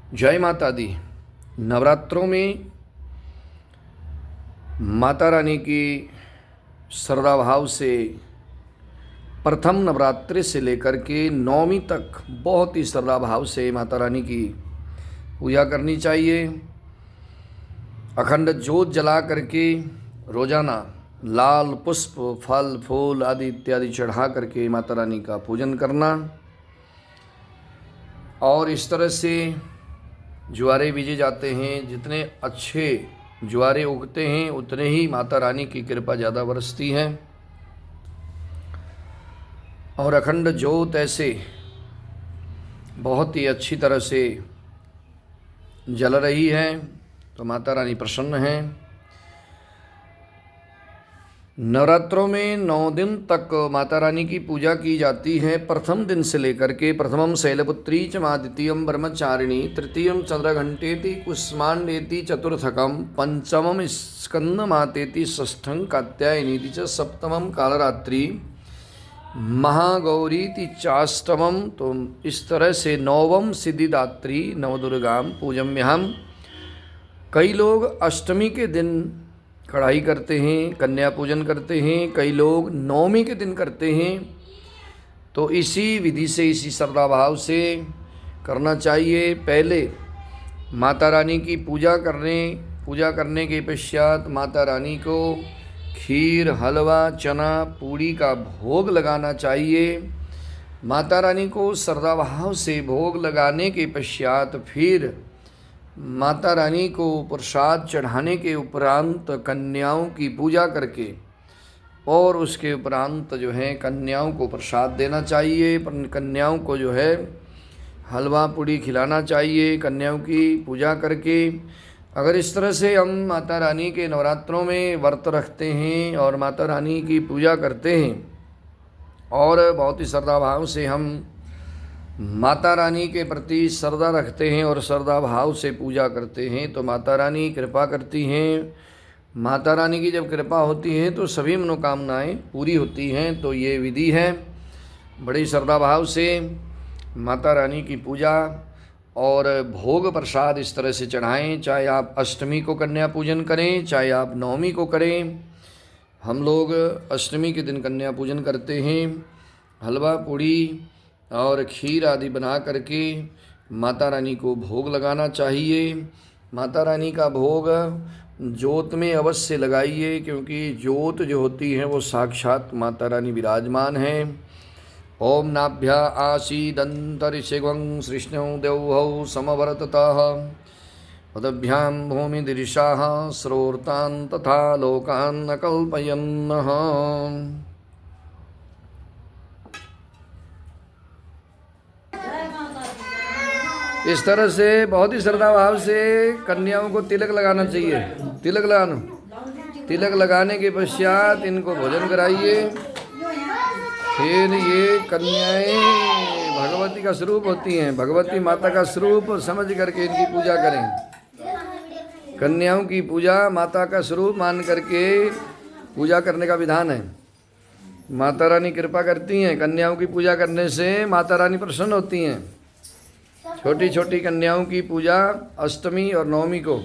जय माता दी। नवरात्रों में माता रानी की श्रद्धा भाव से प्रथम नवरात्रि से लेकर के नौवीं तक बहुत ही श्रद्धा भाव से माता रानी की पूजा करनी चाहिए। अखंड ज्योत जला करके रोजाना लाल पुष्प, फल, फूल आदि इत्यादि चढ़ा करके माता रानी का पूजन करना और इस तरह से ज्वारे बीजे जाते हैं। जितने अच्छे ज्वारे उगते हैं उतने ही माता रानी की कृपा ज़्यादा बरसती है और अखंड ज्योत ऐसे बहुत ही अच्छी तरह से जल रही है तो माता रानी प्रसन्न है। नवरात्रों में 9 दिन तक माता रानी की पूजा की जाती है। प्रथम दिन से लेकर के प्रथमम शैलपुत्री च मां, द्वितीयम ब्रह्मचारिणी, तृतीयम चंद्रघंटेति कुष्मांडेति, चतुर्थकम पंचमम स्कंदमातेति, षष्ठं कात्यायनीति च, सप्तमम कालरात्रि महागौरीति चाष्टमम। तो इस तरह से नवम सिद्धिदात्री नवदुर्गाम पूजम्यहम। कई लोग अष्टमी के दिन कढ़ाई करते हैं, कन्या पूजन करते हैं, कई लोग नवमी के दिन करते हैं। तो इसी विधि से, इसी श्रद्धा भाव से करना चाहिए। पहले माता रानी की पूजा करने के पश्चात माता रानी को खीर, हलवा, चना, पूड़ी का भोग लगाना चाहिए। माता रानी को श्रद्धा भाव से भोग लगाने के पश्चात फिर माता रानी को प्रसाद चढ़ाने के उपरांत कन्याओं की पूजा करके और उसके उपरांत जो है कन्याओं को प्रसाद देना चाहिए। कन्याओं को जो है हलवा पूड़ी खिलाना चाहिए कन्याओं की पूजा करके। अगर इस तरह से हम माता रानी के नवरात्रों में व्रत रखते हैं और माता रानी की पूजा करते हैं और बहुत ही श्रद्धा भाव से हम माता रानी के प्रति श्रद्धा रखते हैं और श्रद्धा भाव से पूजा करते हैं तो माता रानी कृपा करती हैं। माता रानी की जब कृपा होती है तो सभी मनोकामनाएं पूरी होती हैं। तो ये विधि है, बड़ी श्रद्धा भाव से माता रानी की पूजा और भोग प्रसाद इस तरह से चढ़ाएं। चाहे आप अष्टमी को कन्या पूजन करें, चाहे आप नवमी को करें। हम लोग अष्टमी के दिन कन्या पूजन करते हैं। हलवा पूड़ी और खीर आदि बना करके माता रानी को भोग लगाना चाहिए। माता रानी का भोग ज्योत में अवश्य लगाइए क्योंकि ज्योत जो होती है वो साक्षात माता रानी विराजमान है। ओम नाभ्या आसीदंतरिषिगं सृष्णौ देवौ समवर्ततः पदभ्यां भूमिदिरिशाः स्रोतान् तथा लोकान् न कल्पयन्नः। इस तरह से बहुत ही श्रद्धा भाव से कन्याओं को तिलक लगाना चाहिए। तिलक लगाने के पश्चात इनको भोजन कराइए। फिर ये कन्याएं भगवती का स्वरूप होती हैं, भगवती माता का स्वरूप समझ करके इनकी पूजा करें। कन्याओं की पूजा माता का स्वरूप मान करके पूजा करने का विधान है। माता रानी कृपा करती हैं। कन्याओं की पूजा करने से माता रानी प्रसन्न होती हैं। छोटी छोटी कन्याओं की पूजा अष्टमी और नवमी को,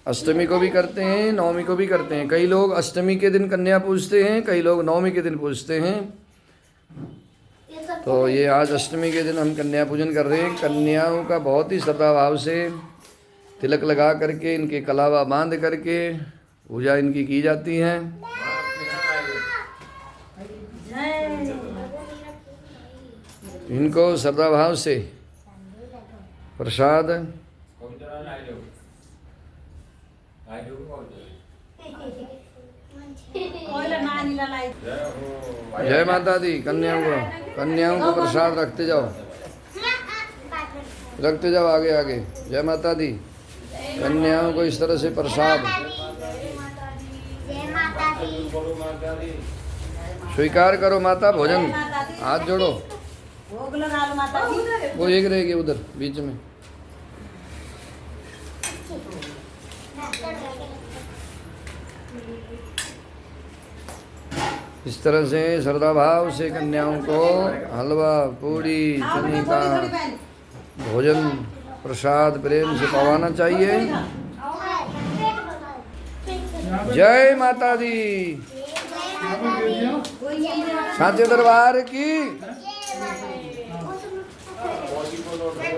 अष्टमी को भी करते हैं, नवमी को भी करते हैं। कई लोग अष्टमी के दिन कन्या पूजते हैं, कई लोग नवमी के दिन पूजते हैं। तो ये आज अष्टमी के दिन हम कन्या पूजन कर रहे हैं। कन्याओं का बहुत ही श्रद्धा भाव से तिलक लगा करके इनके कलावा बांध करके पूजा इनकी की जाती है। इनको श्रद्धा भाव से प्रसाद जय माता दी। कन्याओं को प्रसाद रखते जाओ आगे आगे। जय माता दी। कन्याओं को इस तरह से प्रसाद स्वीकार करो। माता भोजन, हाथ जोड़ो। वो एक रहेगी उधर बीच में। इस तरह से श्रद्धा भाव से कन्याओं को हलवा पूड़ी चने का भोजन प्रसाद प्रेम से पवाना चाहिए। जय माता दी। साचे दरबार की।